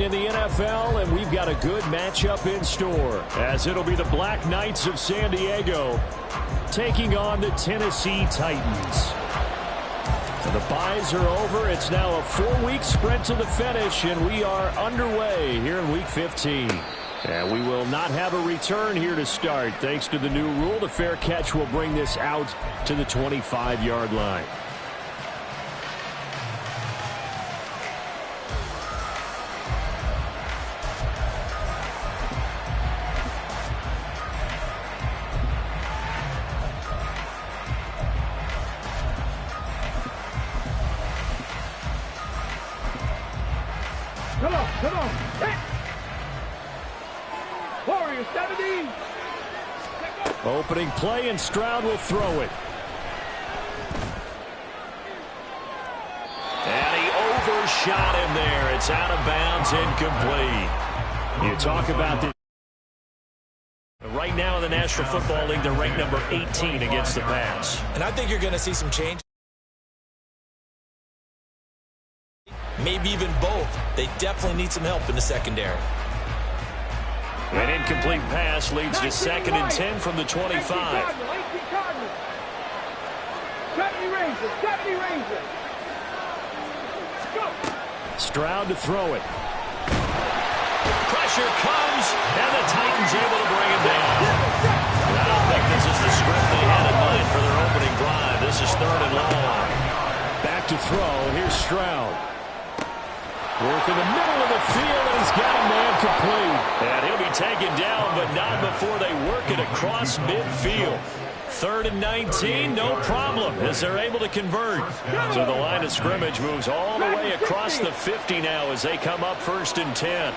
In the NFL, and we've got a good matchup in store, as it'll be the Black Knights of San Diego taking on the Tennessee Titans. And the byes are over. It's now a 4-week sprint to the finish, and we are underway here in Week 15. And we will not have a return here to start. Thanks to the new rule, the fair catch will bring this out to the 25-yard line. Come on. Hit. Warriors, 70. Opening play, and Stroud will throw it. And he overshot him there. It's out of bounds, incomplete. You talk about the... Right now in the National Football League, they're ranked number 18 against the pass. And I think you're going to see some change. Maybe even both. They definitely need some help in the secondary. An incomplete pass leads to 2nd and 10 from the 25. 70 Rangers. Go. Stroud to throw it. Pressure comes, and the Titans able to bring him down. I don't think this is the script they had in mind for their opening drive. This is 3rd and long. Back to throw. Here's Stroud. Work in the middle of the field, and he's got a man complete. And he'll be taken down, but not before they work it across midfield. 3rd and 19, no problem, as they're able to convert. So the line of scrimmage moves all the way across the 50 now as they come up 1st and 10.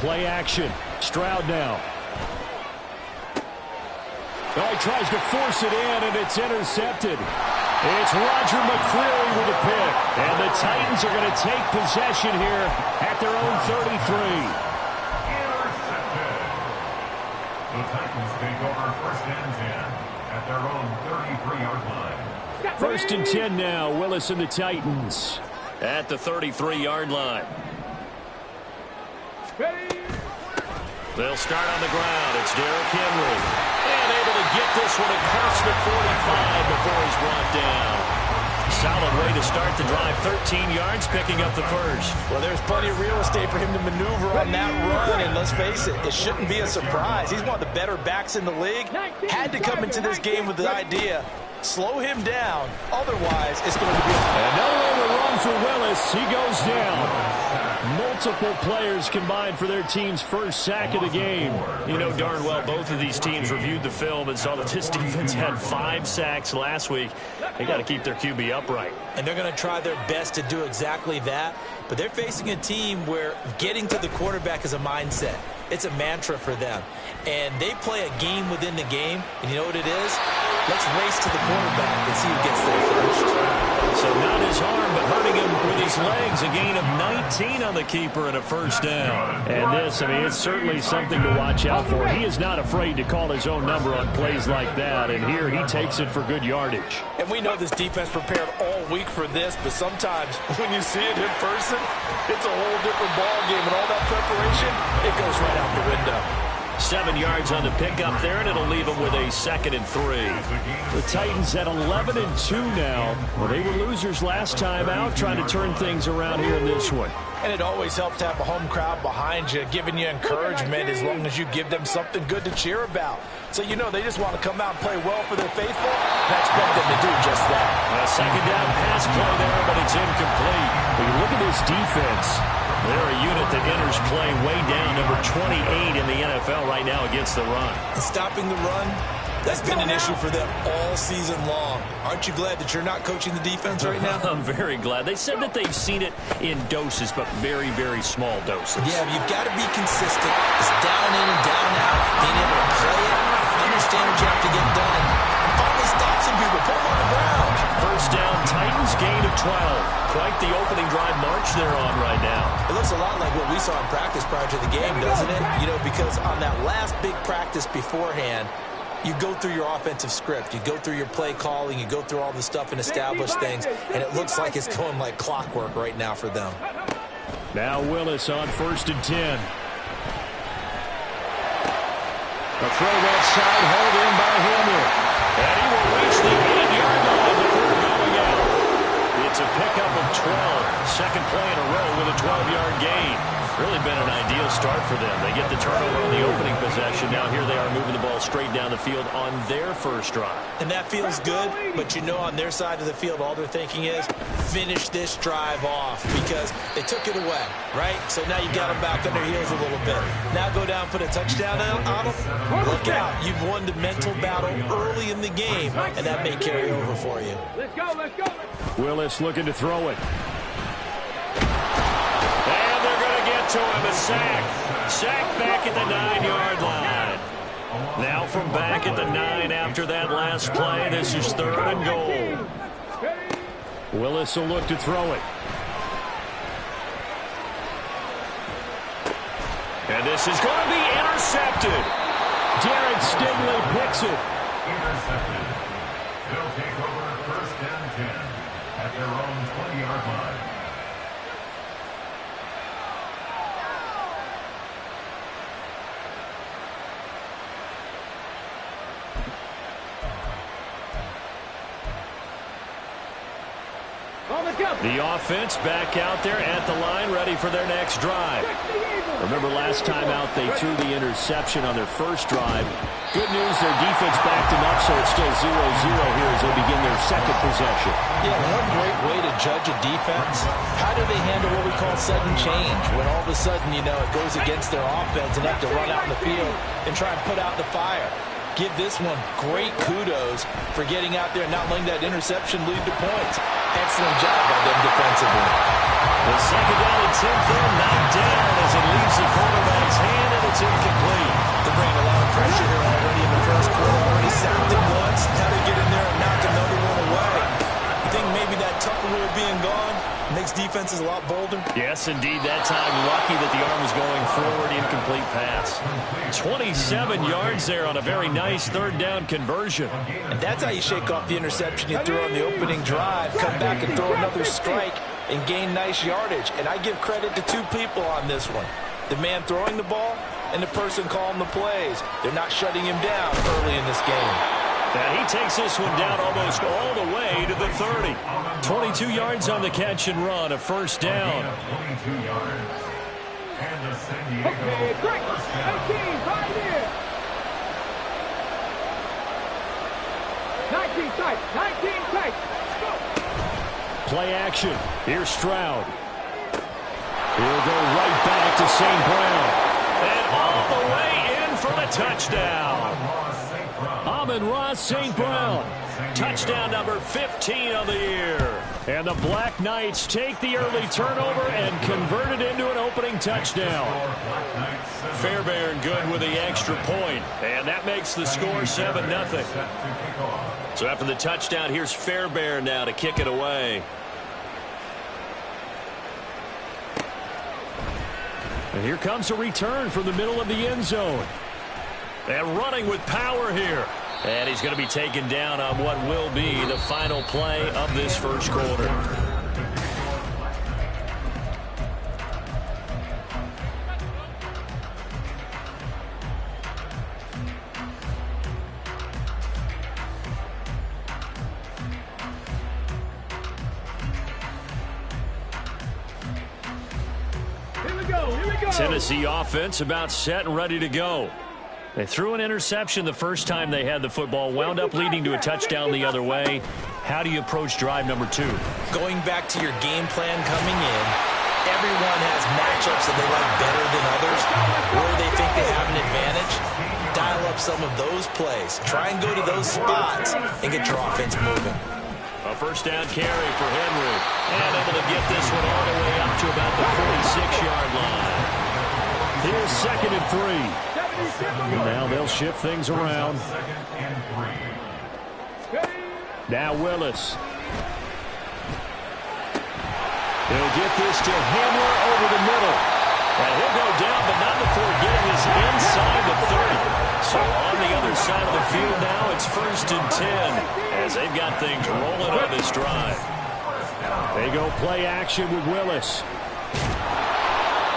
Play action. Stroud now. Oh, he tries to force it in, and it's intercepted. It's Roger McCreary with a pick. And the Titans are going to take possession here at their own 33. Intercepted. The Titans take over 1st and 10 at their own 33-yard line. 1st and 10 now. Willis and the Titans at the 33-yard line. They'll start on the ground. It's Derrick Henry. And able to get this one across the 45 before he's brought down. Solid way to start the drive. 13 yards, picking up the first. Well, there's plenty of real estate for him to maneuver on that run, and let's face it, it shouldn't be a surprise. He's one of the better backs in the league. Had to come into this game with the idea, slow him down. Otherwise, it's going to be... Another run for Willis. He goes down. Multiple players combined for their team's first sack of the game. You know darn well both of these teams reviewed the film and saw that this defense had 5 sacks last week. They got to keep their QB upright. And they're going to try their best to do exactly that. But they're facing a team where getting to the quarterback is a mindset. It's a mantra for them. And they play a game within the game. And you know what it is? Let's race to the quarterback and see who gets there first. So not his arm, but hurting him with his legs. A gain of 19 on the keeper and a 1st down. And this, I mean, it's certainly something to watch out for. He is not afraid to call his own number on plays like that. And here he takes it for good yardage. And we know this defense prepared all week for this, but sometimes when you see it in person, it's a whole different ball game. And all that preparation, it goes right out the window. 7 yards on the pickup there, and it'll leave them with a 2nd and 3. The Titans at 11 and 2 now. Well, they were losers last time out, trying to turn things around here in this one. And it always helps to have a home crowd behind you, giving you encouragement as long as you give them something good to cheer about. So, you know, they just want to come out and play well for their faithful, and I expect them to do just that. A 2nd down pass play there, but it's incomplete. When you look at this defense, they're a unit that enters play way down, number 28 in the NFL right now against the run. And stopping the run, that's been an issue for them all season long. Aren't you glad that you're not coaching the defense right now? I'm very glad. They said that they've seen it in doses, but very, very small doses. Yeah, you've got to be consistent. It's down in and down out, being able to play it, understand what you have to get done, and finally stop some people, put them on the ground. 1st down, Titans, gain of 12. Quite the opening drive march they're on right now. It looks a lot like what we saw in practice prior to the game, doesn't it? You know, because on that last big practice beforehand, you go through your offensive script, you go through your play calling, you go through all the stuff and establish things, and it looks like it's going like clockwork right now for them. Now Willis on 1st and 10. A throw left side, held in by Hamler. And he will reach the 8-yard line before going out. It's a pickup of 12. Second play in a row with a 12-yard gain. Really been an ideal start for them. They get the turnover on the opening possession. Now here they are moving the ball straight down the field on their first drive. And that feels good, but you know on their side of the field, all they're thinking is finish this drive off because they took it away, right? So now you got them back on their heels a little bit. Now go down, put a touchdown on them. Look out. You've won the mental battle early in the game, and that may carry over for you. Let's go, let's go. Willis looking to throw it. And they're going to get to him. A sack. Sack back at the 9-yard line. Now from back at the 9 after that last play. This is 3rd and goal. Willis will look to throw it. And this is going to be intercepted. Derek Stingley picks it. Intercepted. They'll take over 1st and 10 at their own 20-yard line. The offense back out there at the line, ready for their next drive. Remember last time out they threw the interception on their first drive. Good news, their defense backed them up, so it's still 0-0 here as they begin their second possession. Yeah, one great way to judge a defense, how do they handle what we call sudden change? When all of a sudden, you know, it goes against their offense and have to run out in the field and try and put out the fire. Give this one great kudos for getting out there and not letting that interception lead to points. Excellent job by them defensively. The second down and 10 there, knocked down as it leaves the quarterback's hand, and it's incomplete. They're bringing a lot of pressure here already in the first quarter. Already sacked him once. Now they get in there and knock another one away. You think maybe that Tucker rule being gone makes defenses a lot bolder? Yes, indeed. That time, lucky that the arm was going forward. Incomplete pass. 27 yards there on a very nice 3rd down conversion. And that's how you shake off the interception you threw on the opening drive. Come back and throw another strike and gain nice yardage. And I give credit to 2 people on this one. The man throwing the ball and the person calling the plays. They're not shutting him down early in this game. And he takes this one down almost all the way to the 30. 22 yards on the catch and run, a 1st down. 22 yards. And the San Diego Okay, great. 18, right here. 19 tight, 19 tight. Go. Play action. Here's Stroud. He'll go right back to St. Brown. And all the way in for the touchdown. Amon-Ra St. Brown. Touchdown number 15 of the year. And the Black Knights take the early turnover and convert it into an opening touchdown. Fairbairn good with the extra point. And that makes the score 7-0. So after the touchdown, here's Fairbairn now to kick it away. And here comes a return from the middle of the end zone. And running with power here. And he's going to be taken down on what will be the final play of this first quarter. Here we go. Tennessee offense about set and ready to go. They threw an interception the first time they had the football, wound up leading to a touchdown the other way. How do you approach drive number 2? Going back to your game plan coming in, everyone has matchups that they like better than others, where they think they have an advantage. Dial up some of those plays. Try and go to those spots and get your offense moving. A first down carry for Henry. And able to get this one all the way up to about the 46-yard line. Here's 2nd and 3. Now they'll shift things around. Now Willis. He'll get this to Hamler over the middle. And he'll go down, but not before getting this inside the 30. So on the other side of the field now, it's 1st and 10 as they've got things rolling on this drive. They go play action with Willis.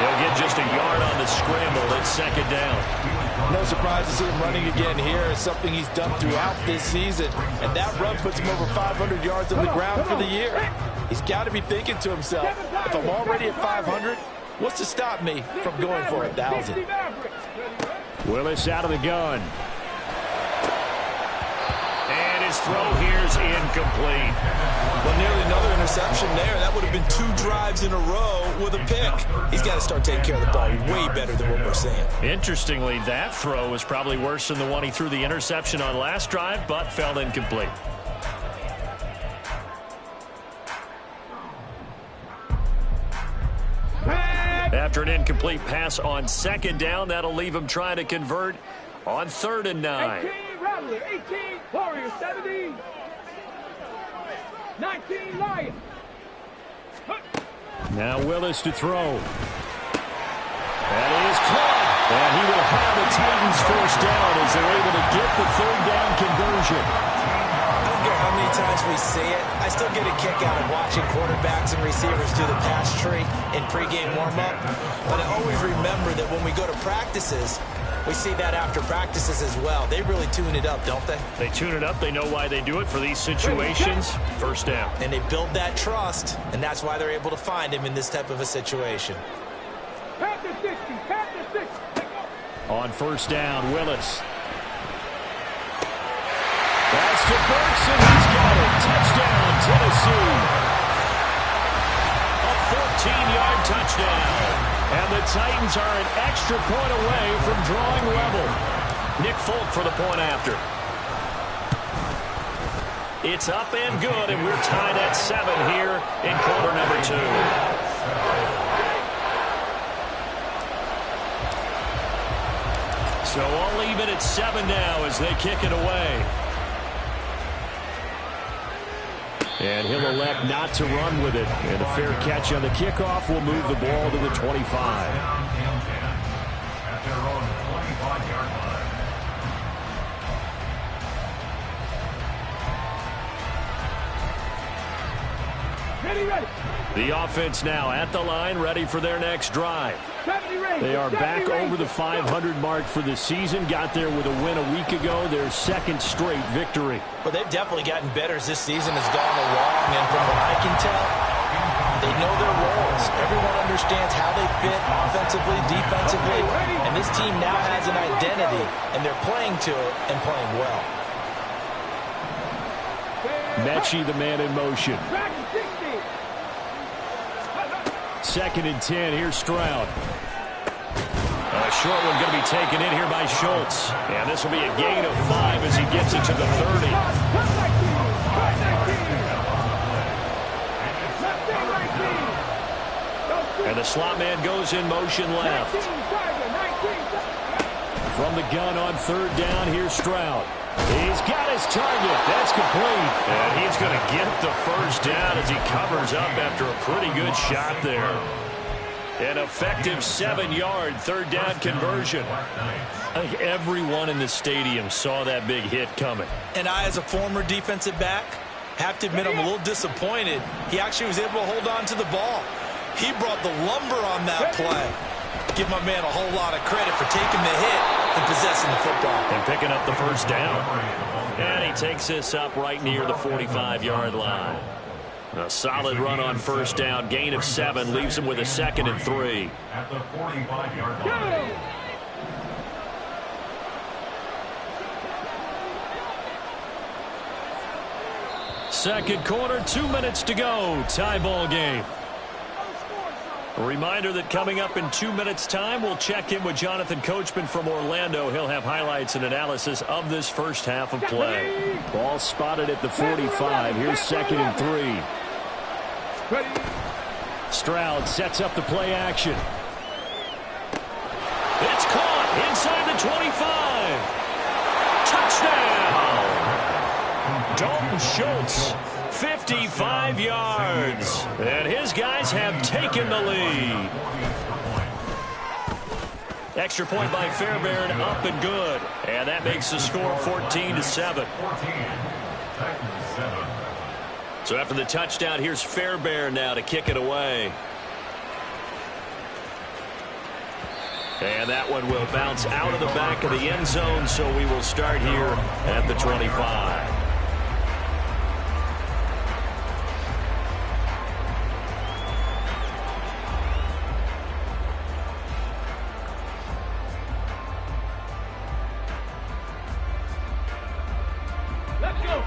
He'll get just a yard on the scramble at second down. No surprise to see him running again here. It's something he's done throughout this season. And that run puts him over 500 yards on the ground for the year. He's got to be thinking to himself, if I'm already at 500, what's to stop me from going for 1,000? Willis out of the gun. And his throw here's incomplete. Well, nearly another interception there. That would have been 2 drives in a row with a pick. He's got to start taking care of the ball way better than what we're seeing. Interestingly, that throw was probably worse than the one he threw the interception on last drive, but fell incomplete. After an incomplete pass on second down, that'll leave him trying to convert on 3rd and 9. 18 Rattler, 18 Warriors, 17. 19 Lions. Now Willis to throw. That is caught. And he will have the Titans first down as they're able to get the 3rd down conversion. I don't care how many times we see it. I still get a kick out of watching quarterbacks and receivers do the pass tree in pregame warm-up. But I always remember that when we go to practices, we see that after practices as well. They really tune it up, don't they? They tune it up. They know why they do it for these situations. First down. And they build that trust, and that's why they're able to find him in this type of a situation. Past the 60, past the 60. On first down, Willis. That's to Bergson. He's got it. Touchdown, Tennessee. A 14-yard touchdown. And the Titans are an extra point away from drawing level. Nick Folk for the point after. It's up and good, and we're tied at 7 here in quarter number 2. So all even at 7 now as they kick it away. And he'll elect not to run with it. And a fair catch on the kickoff will move the ball to the 25. At their own 25-yard line. Ready, ready. The offense now at the line, ready for their next drive. They are back over the 500 mark for the season. Got there with a win a week ago, their 2nd straight victory. Well, they've definitely gotten better as this season has gone along, and from what I can tell, they know their roles. Everyone understands how they fit offensively, defensively, and this team now has an identity, and they're playing to it and playing well. Mechie, the man in motion. 2nd and 10. Here's Stroud. A short one going to be taken in here by Schultz. And this will be a gain of 5 as he gets it to the 30. And the slot man goes in motion left. From the gun on 3rd down, here's Stroud. He's got his target. That's complete. And he's going to get the first down as he covers up after a pretty good shot there. An effective 7-yard 3rd down conversion. I think everyone in the stadium saw that big hit coming. And I, as a former defensive back, have to admit I'm a little disappointed. He actually was able to hold on to the ball. He brought the lumber on that play. Give my man a whole lot of credit for taking the hit and possessing the football. And picking up the first down. And he takes this up right near the 45-yard line. A solid run on first down. Gain of 7 leaves him with a 2nd and 3. At the 45-yard line. Second quarter, 2 minutes to go. Tie ball game. A reminder that coming up in 2 minutes' time, we'll check in with Jonathan Coachman from Orlando. He'll have highlights and analysis of this first half of play. Ball spotted at the 45. Here's 2nd and 3. Stroud sets up the play action. It's caught inside the 25. Touchdown! Dalton Schultz. 55 yards. And his guys have taken the lead. Extra point by Fairbairn, up and good. And that makes the score 14-7. So after the touchdown, here's Fairbairn now to kick it away. And that one will bounce out of the back of the end zone, so we will start here at the 25.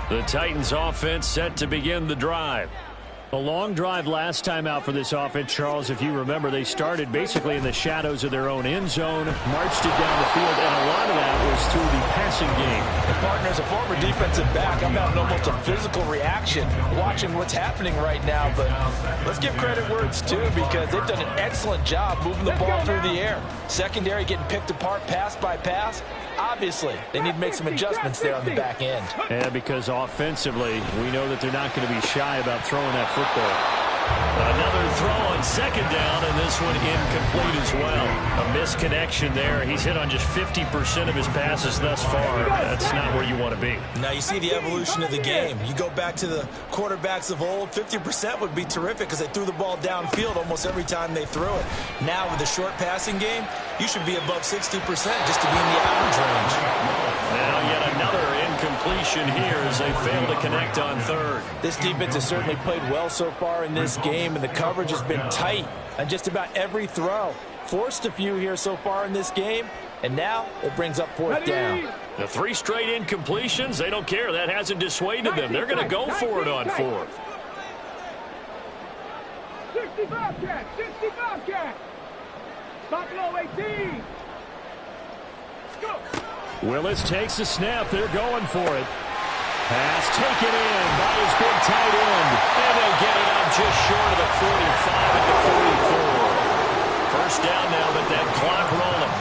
The Titans offense set to begin the drive. A long drive last time out for this offense, Charles. If you remember, they started basically in the shadows of their own end zone, marched it down the field, and a lot of that was through the passing game. And partner, as a former defensive back, I'm having almost a physical reaction watching what's happening right now. But let's give credit where it's due, because they've done an excellent job moving the ball through the air. Secondary getting picked apart pass by pass. Obviously, they need to make some adjustments there on the back end. And because offensively, we know that they're not going to be shy about throwing that football. Another throw on second down, and this one incomplete as well. A misconnection there. He's hit on just 50% of his passes thus far. That's not where you want to be. Now you see the evolution of the game. You go back to the quarterbacks of old, 50% would be terrific because they threw the ball downfield almost every time they threw it. Now with the short passing game, you should be above 60% just to be in the average range. Now yet another incompletion here as they fail to connect on third. This defense has certainly played well so far in this game, and the coverage has been tight on just about every throw. Forced a few here so far in this game, and now it brings up fourth down. The 3 straight incompletions, they don't care. That hasn't dissuaded them. They're going to go for it on fourth. 65 catch, 65 catch. Buffalo 18. Go. Willis takes the snap. They're going for it. Pass taken in by his big tight end. And they'll get it up just short of the 45 at the 44. First down now, but that clock rolling.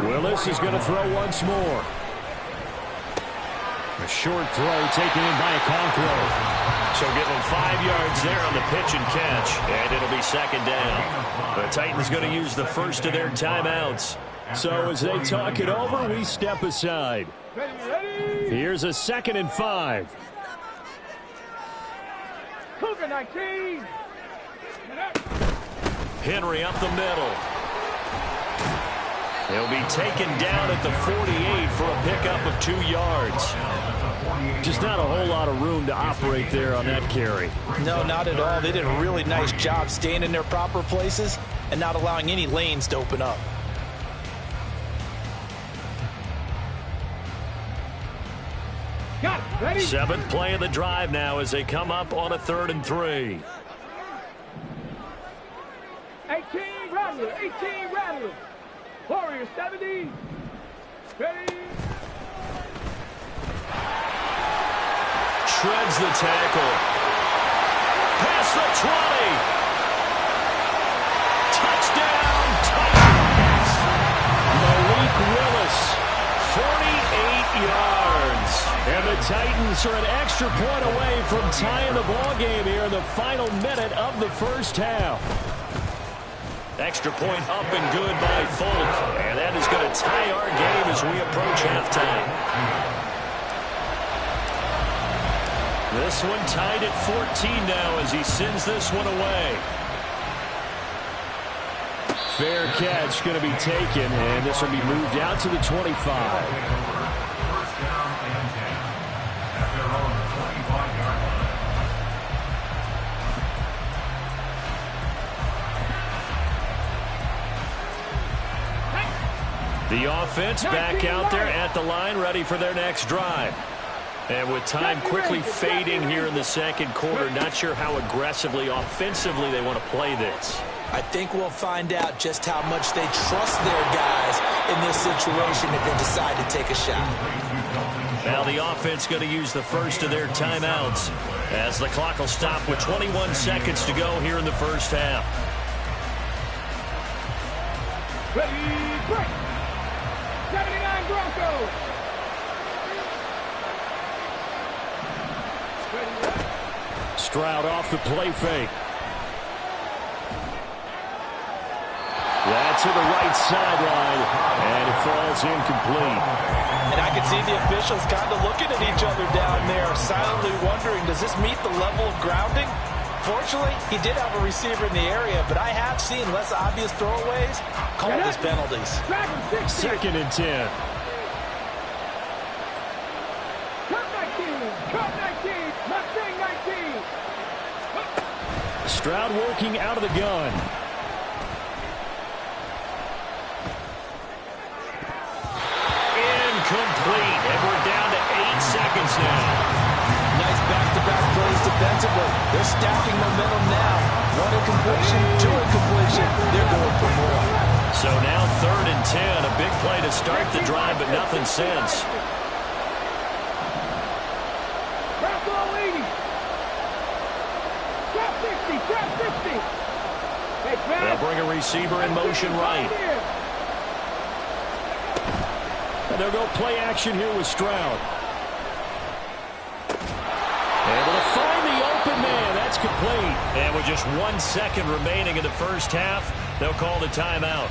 60 Willis is going to throw once more. A short throw taken in by Okonkwo. So give them 5 yards there on the pitch and catch, and it'll be second down. The Titans going to use the first of their timeouts. So as they talk it over, we step aside. Here's a 2nd and 5. Cougar 19. Henry up the middle. He'll be taken down at the 48 for a pickup of 2 yards. Just not a whole lot of room to operate there on that carry. No, not at all. They did a really nice job staying in their proper places and not allowing any lanes to open up. Got it. Ready? 7th play of the drive now as they come up on a 3rd and 3. 18 Rattler, 18 Rattler. Warriors 70. Ready? Shreds the tackle. Past the 20. Touchdown, Titans. Malik Willis, 48 yards. And the Titans are an extra point away from tying the ball game here in the final minute of the first half. Extra point up and good by Folk. And that is going to tie our game as we approach halftime. This one tied at 14 now as he sends this one away. Fair catch going to be taken, and this will be moved out to the 25. First down and 10 at their own 25-yard line. The offense back out there at the line, ready for their next drive. And with time quickly fading here in the second quarter, not sure how aggressively, offensively they want to play this. I think we'll find out just how much they trust their guys in this situation if they decide to take a shot. Now the offense going to use the first of their timeouts as the clock will stop with 21 seconds to go here in the first half. Ready, break. 79 Broncos. Stroud off the play fake. That to the right sideline, and it falls incomplete. And I can see the officials kind of looking at each other down there, silently wondering, does this meet the level of grounding? Fortunately, he did have a receiver in the area, but I have seen less obvious throwaways called as penalties. 2nd and 10. Cut 19. Cut 19. Mustang 19. Stroud working out of the gun. Incomplete, and we're down to 8 seconds now. Nice back-to-back plays defensively. They're stacking momentum now. 1 incompletion, 2 incompletion. They're going for more. So now 3rd and 10. A big play to start the drive, but nothing since. Trap ball 80. Trap 60. Trap 60. Hey, They'll bring a receiver in motion right. And they'll go play action here with Stroud. Able to find the open man. That's complete. And with just 1 second remaining in the first half, they'll call the timeout.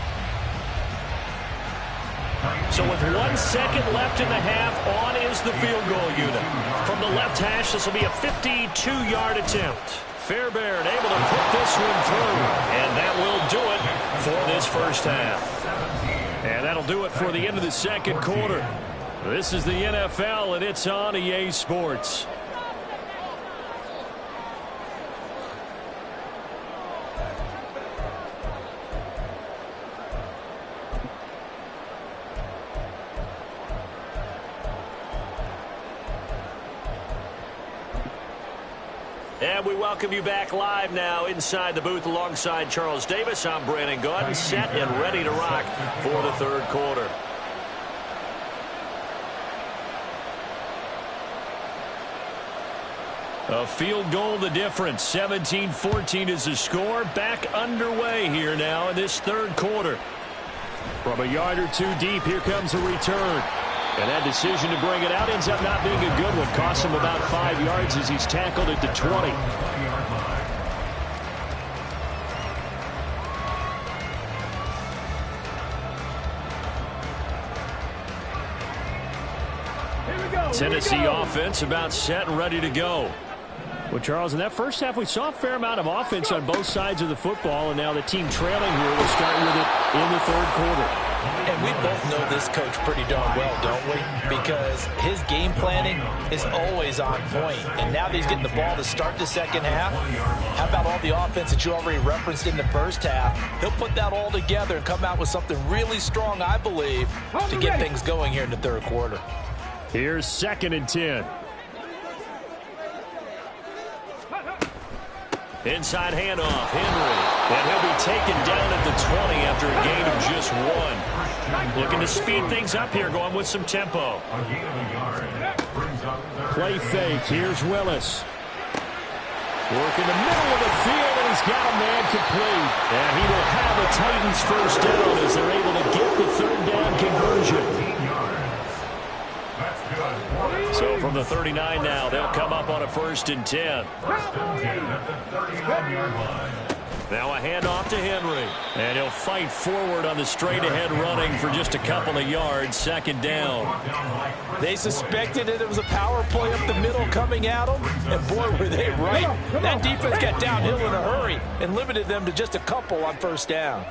So with 1 second left in the half, on is the field goal unit. From the left hash, this will be a 52-yard attempt. Fairbairn able to put this one through. And that will do it for this first half. And that'll do it for the end of the second quarter. This is the NFL, and it's on EA Sports. And we welcome you back live now inside the booth alongside Charles Davis. I'm Brandon Gaudin, set and ready to rock for the third quarter. A field goal the difference. 17-14 is the score. Back underway here now in this third quarter. From a yard or two deep, here comes a return. And that decision to bring it out ends up not being a good one. Cost him about 5 yards as he's tackled at the 20. Tennessee offense about set and ready to go. Well, Charles, in that first half, we saw a fair amount of offense on both sides of the football, and now the team trailing here will start with it in the third quarter. And we both know this coach pretty darn well, don't we? Because his game planning is always on point. And now that he's getting the ball to start the second half, how about all the offense that you already referenced in the first half? He'll put that all together and come out with something really strong, I believe, to get things going here in the third quarter. Here's 2nd and 10. Inside handoff, Henry. And he'll be taken down at the 20 after a gain of just 1. Looking to speed things up here, going with some tempo. Play fake. Here's Willis. Work in the middle of the field, and he's got a man complete. And he will have the Titans first down as they're able to get the third down conversion. So from the 39 now, they'll come up on a 1st and 10. Now a handoff to Henry. And he'll fight forward on the straight-ahead running for just a couple of yards. 2nd down. They suspected it was a power play up the middle coming at them. And boy, were they right. That defense got downhill in a hurry and limited them to just a couple on 1st down.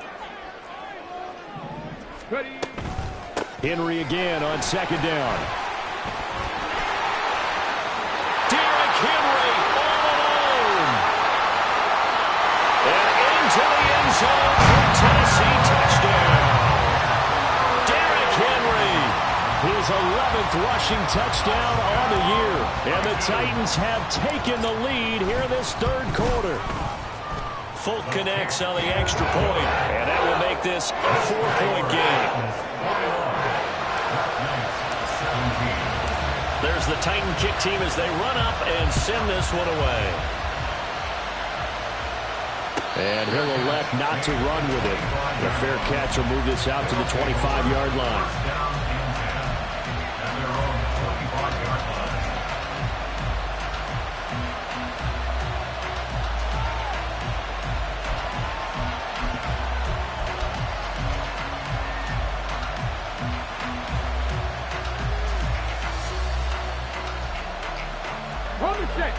Henry again on 2nd down. Henry all alone. And into the end zone for Tennessee touchdown. Derrick Henry, his 11th rushing touchdown on the year. And the Titans have taken the lead here in this third quarter. Folk connects on the extra point, and that will make this a 4-point game. There's the Titan kick team as they run up and send this one away. And he'll elect not to run with it. The fair catch will move this out to the 25-yard line.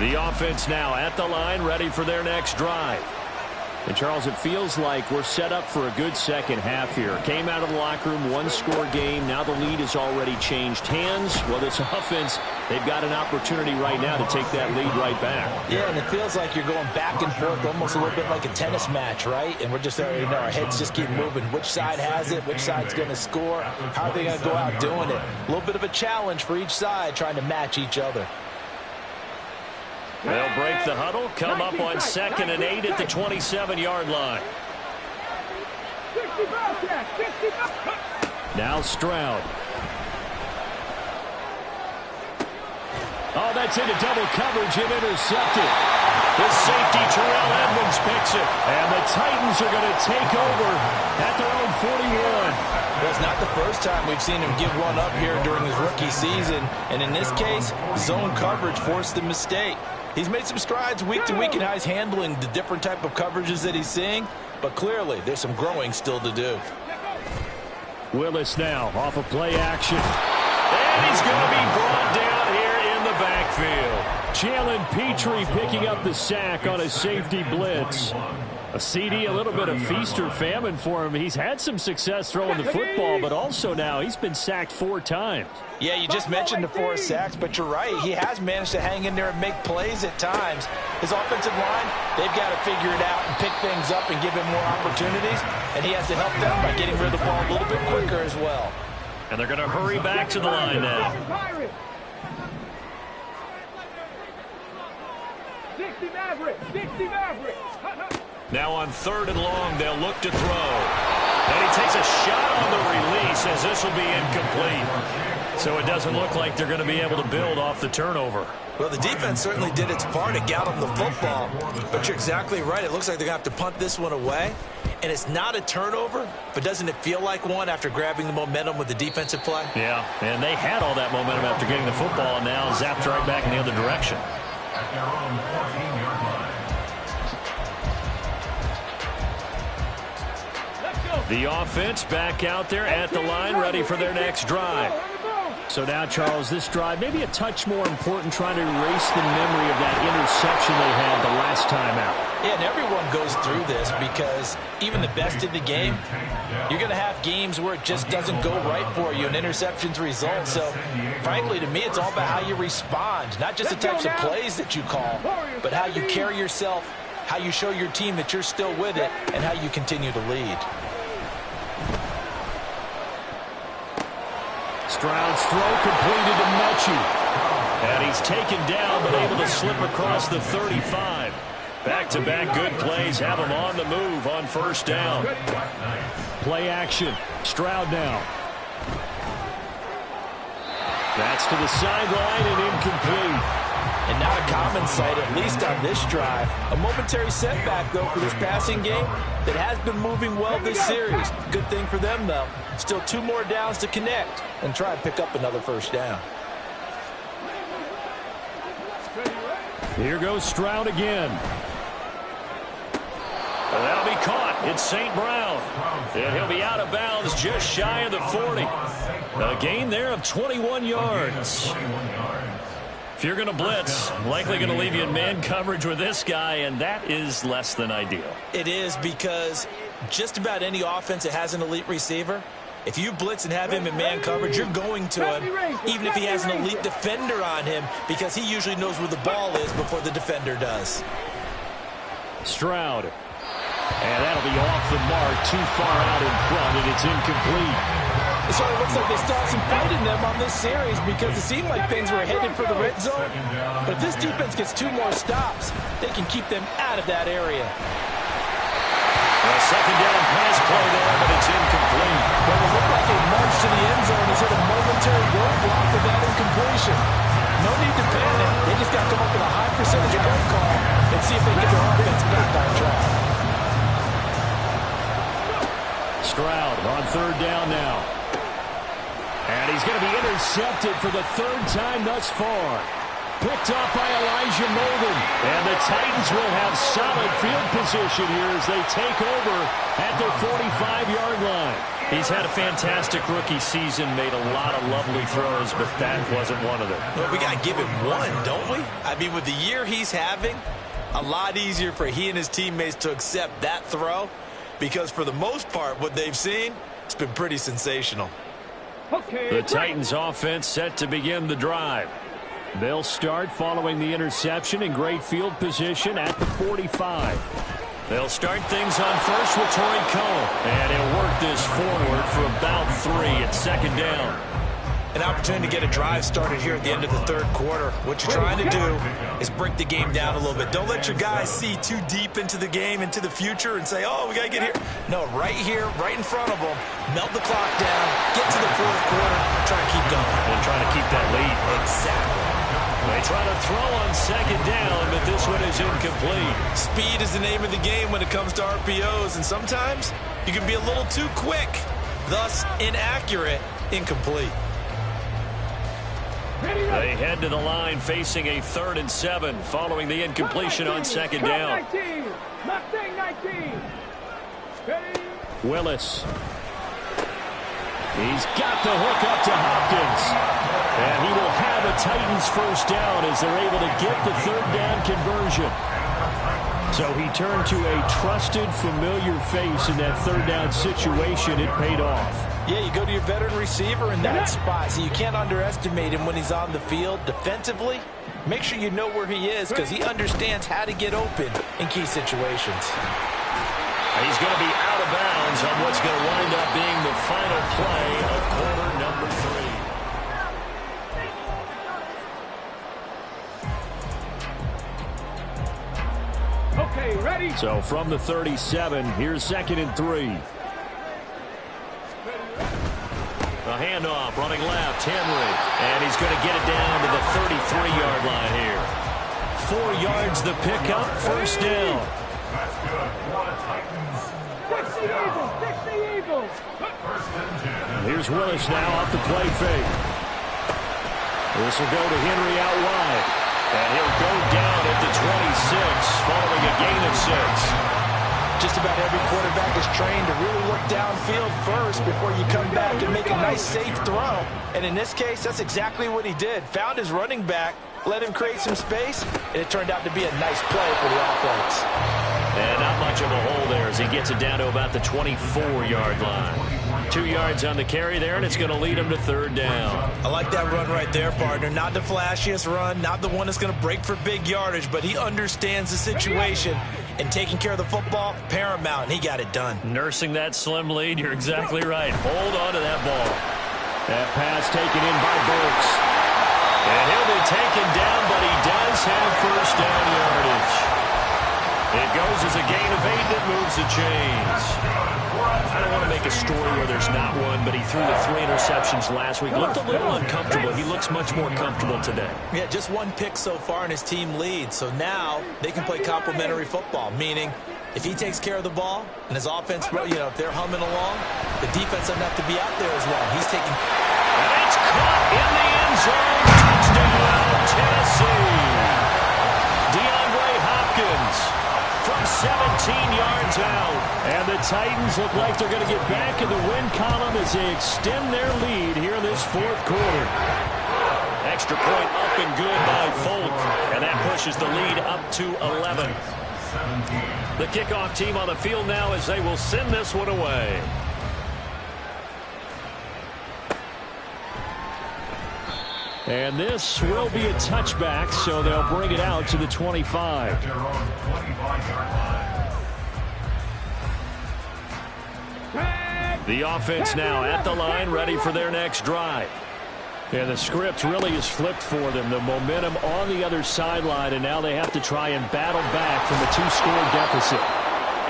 The offense now at the line, ready for their next drive. And, Charles, it feels like we're set up for a good second half here. Came out of the locker room, one-score game. Now the lead has already changed hands. Well, this offense, they've got an opportunity right now to take that lead right back. Yeah, and it feels like you're going back and forth almost a little bit like a tennis match, right? And we're just already know our heads just keep moving. Which side has it? Which side's going to score? How are they going to go out doing it? A little bit of a challenge for each side trying to match each other. They'll break the huddle, come up on 2nd and 8 at the 27-yard line. Now Stroud. Oh, that's into double coverage and intercepted. The safety, Terrell Edmonds, picks it. And the Titans are going to take over at their own 41. Well, it's not the first time we've seen him give one up here during his rookie season. And in this case, zone coverage forced the mistake. He's made some strides week to week in how he's handling the different type of coverages that he's seeing. But clearly, there's some growing still to do. Willis now off of play action. And he's going to be brought down here in the backfield. Jalen Petrie picking up the sack on a safety blitz. A CD, a little bit of feast or famine for him. He's had some success throwing the football, but also now he's been sacked 4 times. Yeah, you just mentioned the 4 sacks, but you're right. He has managed to hang in there and make plays at times. His offensive line, they've got to figure it out and pick things up and give him more opportunities, and he has to help them by getting rid of the ball a little bit quicker as well. And they're going to hurry back to the line now. 60 Maverick, 60 Maverick. Now on 3rd and long, they'll look to throw. And he takes a shot on the release as this will be incomplete. So it doesn't look like they're going to be able to build off the turnover. Well, the defense certainly did its part to get him the football. But you're exactly right. It looks like they're going to have to punt this one away. And it's not a turnover, but doesn't it feel like one after grabbing the momentum with the defensive play? Yeah, and they had all that momentum after getting the football and now zapped right back in the other direction. At their own 14-yard line. The offense back out there at the line, ready for their next drive. So now, Charles, this drive maybe a touch more important, trying to erase the memory of that interception they had the last time out. Yeah, and everyone goes through this because even the best in the game, you're going to have games where it just doesn't go right for you and interceptions result. So, frankly, to me, it's all about how you respond, not just the types of plays that you call, but how you carry yourself, how you show your team that you're still with it, and how you continue to lead. Stroud's throw completed to Mechie. And he's taken down, but able to slip across the 35. Back-to-back good plays have him on the move on 1st down. Play action. Stroud now. That's to the sideline and incomplete. And not a common sight, at least on this drive. A momentary setback, though, for this passing game that has been moving well this series. Good thing for them, though. Still 2 more downs to connect and try and pick up another 1st down. Here goes Stroud again. And that'll be caught. It's St. Brown. And he'll be out of bounds just shy of the 40. A gain there of 21 yards. If you're going to blitz, likely going to leave you in man coverage with this guy, and that is less than ideal. It is, because just about any offense that has an elite receiver, if you blitz and have him in man coverage, you're going to him, even if he has an elite defender on him, because he usually knows where the ball is before the defender does. Stroud. And that'll be off the mark, too far out in front, and it's incomplete. It sort of looks like they still have some fight in them on this series, because it seemed like things were headed for the red zone. But if this defense gets 2 more stops, they can keep them out of that area. A 2nd down pass play there, but it's incomplete. But it looked like a march to the end zone has hit a momentary roadblock with that incompletion. No need to panic. They just got to come up with a high percentage play call and see if they get their offense back on track. Stroud on 3rd down now. And he's going to be intercepted for the 3rd time thus far. Picked up by Elijah Molden. And the Titans will have solid field position here as they take over at their 45-yard line. He's had a fantastic rookie season, made a lot of lovely throws, but that wasn't one of them. Well, we got to give him one, don't we? I mean, with the year he's having, a lot easier for he and his teammates to accept that throw because for the most part, what they've seen, it's been pretty sensational. The Titans offense set to begin the drive. They'll start following the interception in great field position at the 45. They'll start things on first with Torrey Cohen. And he'll work this forward for about 3 at second down. An opportunity to get a drive started here at the end of the third quarter. What you're trying to do is break the game down a little bit. Don't let your guys see too deep into the game, into the future, and say, oh, we got to get here. No, right here, right in front of them, melt the clock down, get to the fourth quarter, try to keep going. And trying to keep that lead. Exactly. They try to throw on second down, but this one is incomplete. Speed is the name of the game when it comes to RPOs, and sometimes you can be a little too quick, thus inaccurate, incomplete. They head to the line facing a 3rd and 7 following the incompletion on second down. Willis. He's got the hook up to Hopkins. And he will have a Titans first down as they're able to get the 3rd down conversion. So he turned to a trusted, familiar face in that 3rd down situation. It paid off. Yeah, you go to your veteran receiver in that spot, so you can't underestimate him when he's on the field defensively. Make sure you know where he is because he understands how to get open in key situations. He's going to be out of bounds on what's going to wind up being the final play of quarter number 3. Okay, ready? So from the 37, here's 2nd and 3. A handoff, running left, Henry. And he's going to get it down to the 33-yard line here. 4 yards the pickup, first down. That's good. For the Titans. Fix the Eagles! Fix the Eagles! First and 10. Here's Willis now off the play fake. This will go to Henry out wide. And he'll go down at the 26 following a gain of 6. Just about every quarterback is trained to really look downfield first before you come back and make a nice, safe throw. And in this case, that's exactly what he did. Found his running back, let him create some space, and it turned out to be a nice play for the offense. And not much of a hole there as he gets it down to about the 24-yard line. 2 yards on the carry there, and it's going to lead him to 3rd down. I like that run right there, partner. Not the flashiest run, not the one that's going to break for big yardage, but he understands the situation, and taking care of the football, paramount, and he got it done. Nursing that slim lead, you're exactly right. Hold on to that ball. That pass taken in by Burks. And he'll be taken down, but he does have first down yardage. It goes as a gain of 8 that moves the chains. I don't want to make a story where there's not one, but he threw the 3 interceptions last week. Looked a little uncomfortable. He looks much more comfortable today. Yeah, just 1 pick so far, and his team leads. So now they can play complementary football, meaning if he takes care of the ball and his offense, if they're humming along, the defense doesn't have to be out there as well. He's taking... And it's caught in the end zone. Touchdown, Tennessee. DeAndre Hopkins from 17 yards out. And the Titans look like they're going to get back in the win column as they extend their lead here in this 4th quarter. Extra point up and good by Folk. And that pushes the lead up to 11. The kickoff team on the field now as they will send this one away. And this will be a touchback, so they'll bring it out to the 25. Their own 25-yard line. The offense now at the line, ready for their next drive. And the script really is flipped for them. The momentum on the other sideline, and now they have to try and battle back from a 2-score deficit.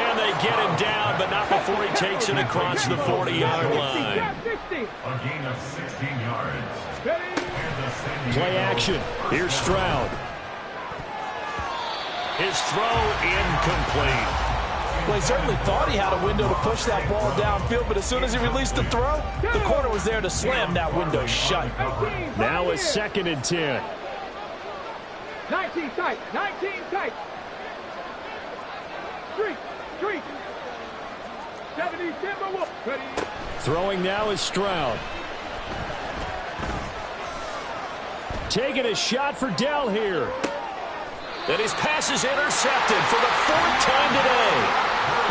And they get him down, but not before he takes it across the 40-yard line. A gain of 16 yards. Play action. Here's Stroud. His throw incomplete. Well, he certainly thought he had a window to push that ball downfield, but as soon as he released the throw, the corner was there to slam that window shut. Now a 2nd and 10. 19 tight, 19 tight. Throwing now is Stroud. Taking a shot for Dell here. And his pass is intercepted for the 4th time today.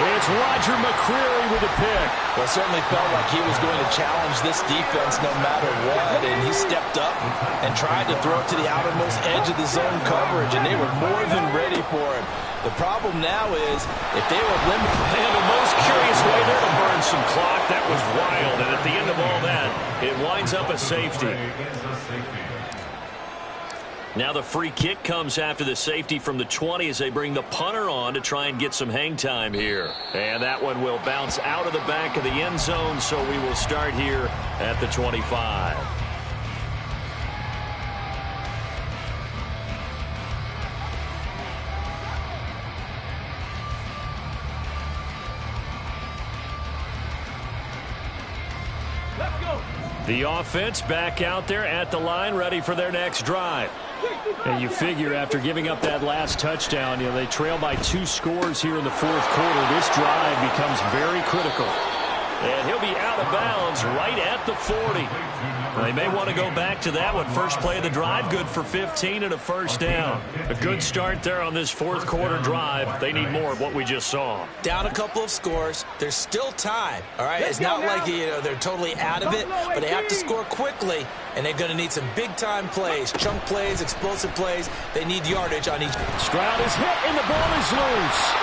It's Roger McCreary with the pick. Well, it certainly felt like he was going to challenge this defense no matter what, and he stepped up and tried to throw it to the outermost edge of the zone coverage, and they were more than ready for him. The problem now is if they were limited. And the most curious way there to burn some clock. That was wild, and at the end of all that, it winds up a safety. Now the free kick comes after the safety from the 20 as they bring the punter on to try and get some hang time here. And that one will bounce out of the back of the end zone, so we will start here at the 25. Let's go. The offense back out there at the line, ready for their next drive. And you figure after giving up that last touchdown, they trail by 2 scores here in the 4th quarter. This drive becomes very critical. And he'll be out of bounds right at the 40. Well, they may want to go back to that one. First play of the drive, good for 15 and a first down. A good start there on this 4th quarter drive. They need more of what we just saw. Down a couple of scores. There's still time. All right, it's not like they're totally out of it, but they have to score quickly, and they're going to need some big-time plays, chunk plays, explosive plays. They need yardage on each. Stroud is hit, and the ball is loose.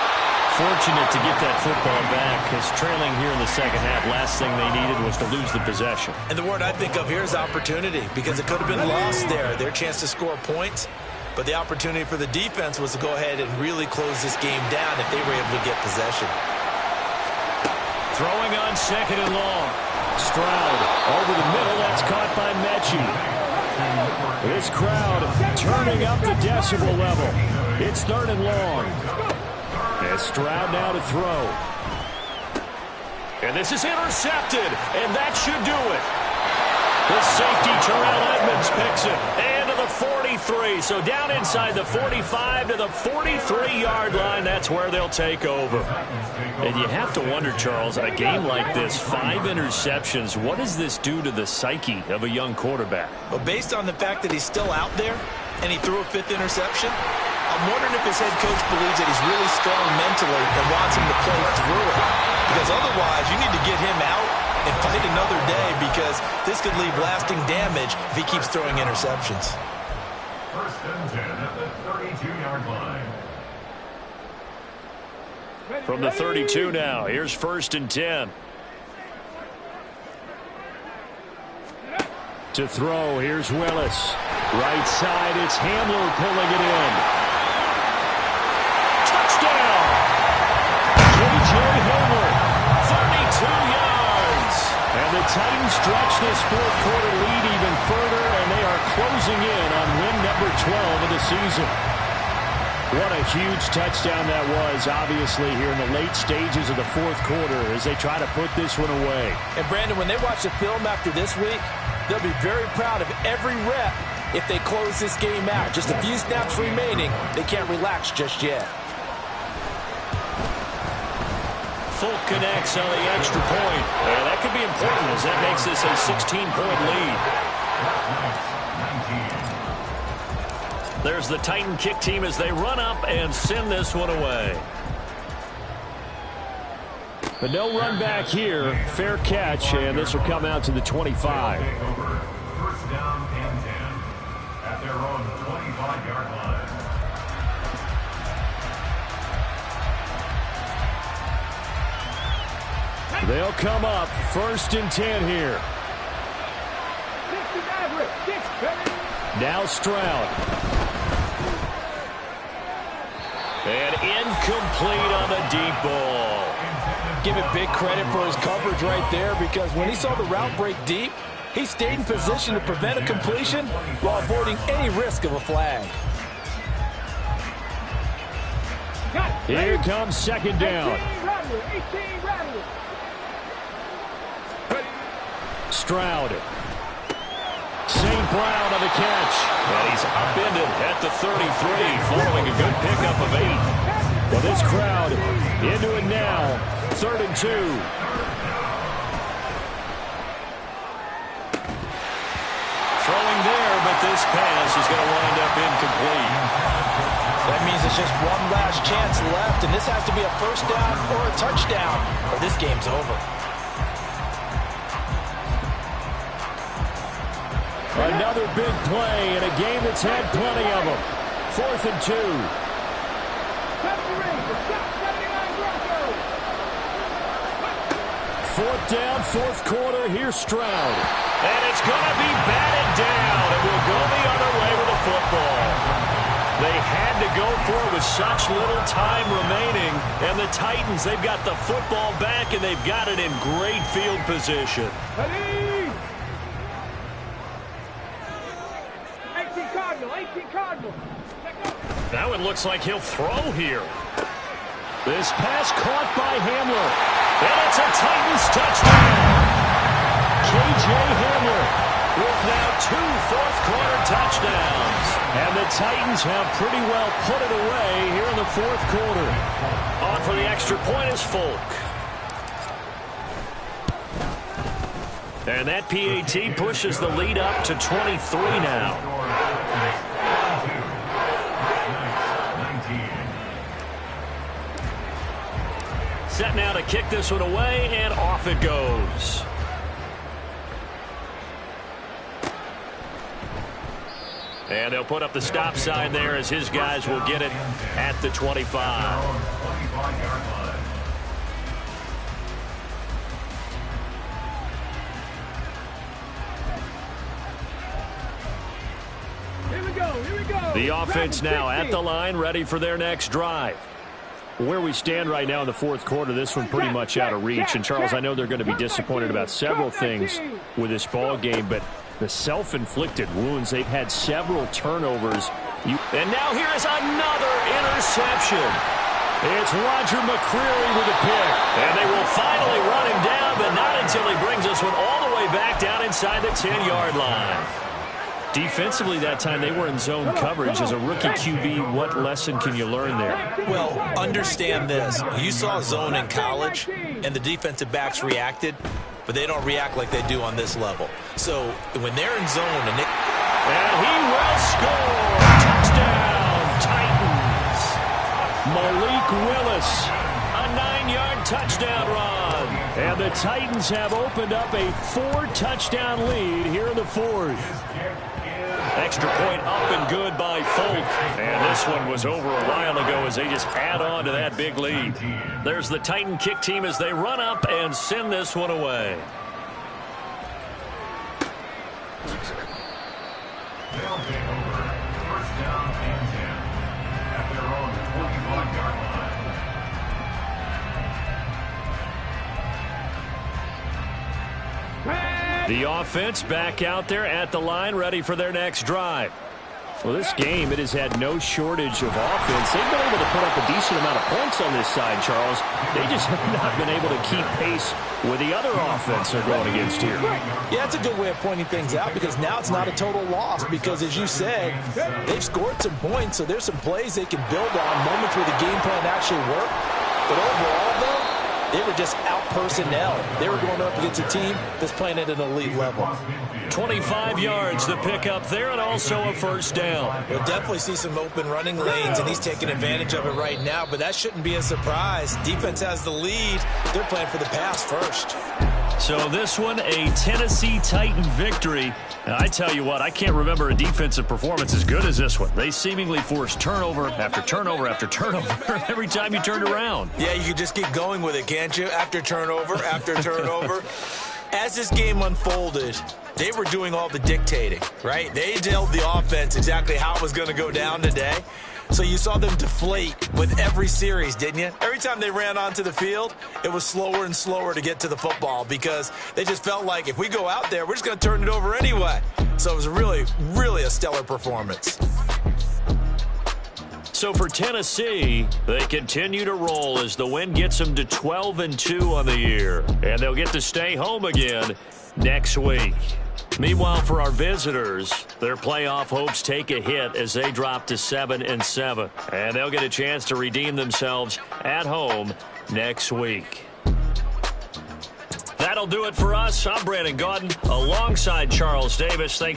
Fortunate to get that football back, because trailing here in the second half, last thing they needed was to lose the possession. And the word I think of here is opportunity, because it could have been lost there. Their chance to score points, but the opportunity for the defense was to go ahead and really close this game down if they were able to get possession. Throwing on 2nd and long. Stroud over the middle. That's caught by Mechie. This crowd turning up the decibel level. It's 3rd and long. As Stroud now to throw. And this is intercepted, and that should do it. The safety, Terrell Edmonds, picks it. And to the 43. So down inside the 45 to the 43-yard line. That's where they'll take over. And you have to wonder, Charles, in a game like this, 5 interceptions, what does this do to the psyche of a young quarterback? But based on the fact that he's still out there and he threw a 5th interception, I'm wondering if his head coach believes that he's really strong mentally and wants him to play through it. Because otherwise, you need to get him out and fight another day, because this could leave lasting damage if he keeps throwing interceptions. 1st and 10 at the 32-yard line. From the 32 now, here's 1st and 10. To throw, here's Willis. Right side, it's Hamler pulling it in. Touchdown! J.J. Hamler, 32 yards. And the Titans stretch this 4th quarter lead even further, and they are closing in on win number 12 of the season. What a huge touchdown that was, obviously, here in the late stages of the 4th quarter as they try to put this one away. And, Brandon, when they watch the film after this week, they'll be very proud of every rep if they close this game out. Just a few snaps remaining. They can't relax just yet. Folk connects on the extra point. And that could be important as that makes this a 16-point lead. There's the Titan kick team as they run up and send this one away. But no run back here. Fair catch, and this will come out to the 25. 1st down and 10 at their own 25-yard line. They'll come up 1st and 10 here. Now Stroud. And incomplete on the deep ball. Give it big credit for his coverage right there, because when he saw the route break deep, he stayed in position to prevent a completion while avoiding any risk of a flag. Here comes 2nd down. Stroud. St. Brown on the catch. And he's upended at the 33 following a good pickup of 8. Well, this crowd into it now. 3rd and 2. Throwing there, but this pass is going to wind up incomplete. That means it's just one last chance left, and this has to be a first down or a touchdown, or this game's over. Another big play in a game that's had plenty of them. 4th and 2. Fourth down, 4th quarter. Here's Stroud. And it's going to be batted down, and we'll go the other way with the football. They had to go for it with such little time remaining. And the Titans, they've got the football back, and they've got it in great field position. 18 Cardinal. Now it looks like he'll throw here. This pass caught by Hamler. And it's a Titans touchdown. K.J. Hamler with now 2 fourth-quarter touchdowns. And the Titans have pretty well put it away here in the 4th quarter. On for the extra point is Folk. And that PAT pushes the lead up to 23 now. Set now to kick this one away, and off it goes. And they'll put up the stop sign there as his guys will get it at the 25. Here we go. The offense now at the line, ready for their next drive. Where we stand right now in the 4th quarter, this one pretty much out of reach. And, Charles, I know they're going to be disappointed about several things with this ball game, but the self-inflicted wounds, they've had several turnovers. And now here is another interception. It's Roger McCreary with a pick. And they will finally run him down, but not until he brings this one all the way back down inside the 10-yard line. Defensively that time, they were in zone coverage. As a rookie QB, what lesson can you learn there? Well, understand this. You saw zone in college, and the defensive backs reacted, but they don't react like they do on this level. So when they're in zone, and he will score. Touchdown, Titans. Malik Willis, a 9-yard touchdown run. And the Titans have opened up a 4-touchdown lead here in the 4th. Extra point up and good by Folk. And this one was over a while ago as they just add on to that big lead. There's the Titan kick team as they run up and send this one away. They'll take over. First down and 10 at their own 45-yard line. The offense back out there at the line, ready for their next drive. Well, this game, it has had no shortage of offense. They've been able to put up a decent amount of points on this side, Charles. They just have not been able to keep pace with the other offense they're going against here. yeah, that's a good way of pointing things out, because now it's not a total loss, because as you said, they've scored some points, so there's some plays they can build on, moments where the game plan actually worked. But overall, though, they were just out personnel. They were going up against a team that's playing at an elite level. 25 yards the pick up there, and also a first down. You'll definitely see some open running lanes, and he's taking advantage of it right now, but that shouldn't be a surprise. Defense has the lead. They're playing for the pass first. So this one, a Tennessee Titan victory. And I tell you what, I can't remember a defensive performance as good as this one. They seemingly forced turnover after turnover after turnover every time you turned around. Yeah, you can just keep going with it, can't you? After turnover, after turnover. As this game unfolded, they were doing all the dictating, right? They told the offense exactly how it was going to go down today. So you saw them deflate with every series, didn't you? Every time they ran onto the field, it was slower and slower to get to the football because they just felt like if we go out there, we're just going to turn it over anyway. So it was really, really a stellar performance. So for Tennessee, they continue to roll as the win gets them to 12-2 on the year. And they'll get to stay home again next week. Meanwhile, for our visitors, their playoff hopes take a hit as they drop to 7-7. And they'll get a chance to redeem themselves at home next week. That'll do it for us. I'm Brandon Gaudin alongside Charles Davis. Thanks